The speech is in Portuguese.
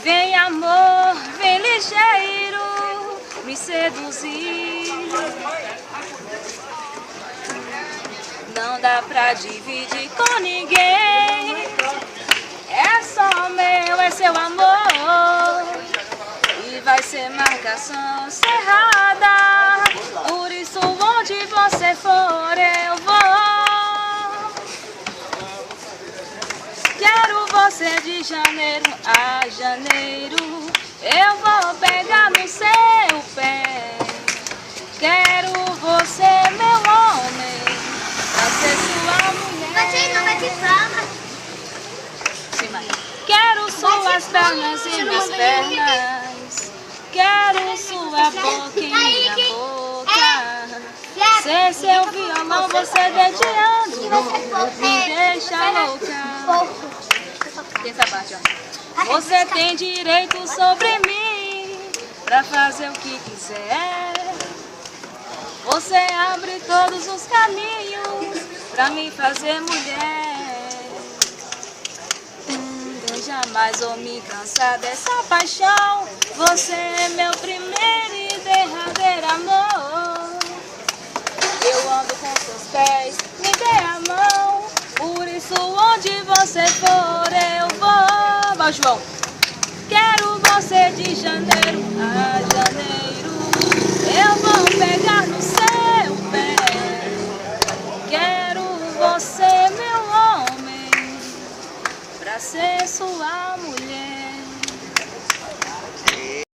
Vem amor, vem ligeiro, me seduzir. Não dá pra dividir com ninguém. É só meu, é seu amor. E vai ser marcação cerrada. Por isso onde você for eu vou. Quero você de janeiro a janeiro. Eu vou pegar no seu pé. Quero você, meu homem, pra ser sua mulher. Quero suas pernas e minhas pernas. Quero sua boca em minha boca. Ser seu violão, você dedilhando, me deixa louca. Tem essa parte, ó. Você tem direito sobre mim pra fazer o que quiser. Você abre todos os caminhos pra me fazer mulher. Eu jamais vou me cansar dessa paixão. Você é meu primeiro e derradeiro amor. Eu ando com seus pés, me dê a mão. Por isso onde você for eu vou. Vai, João. Quero você de janeiro a janeiro.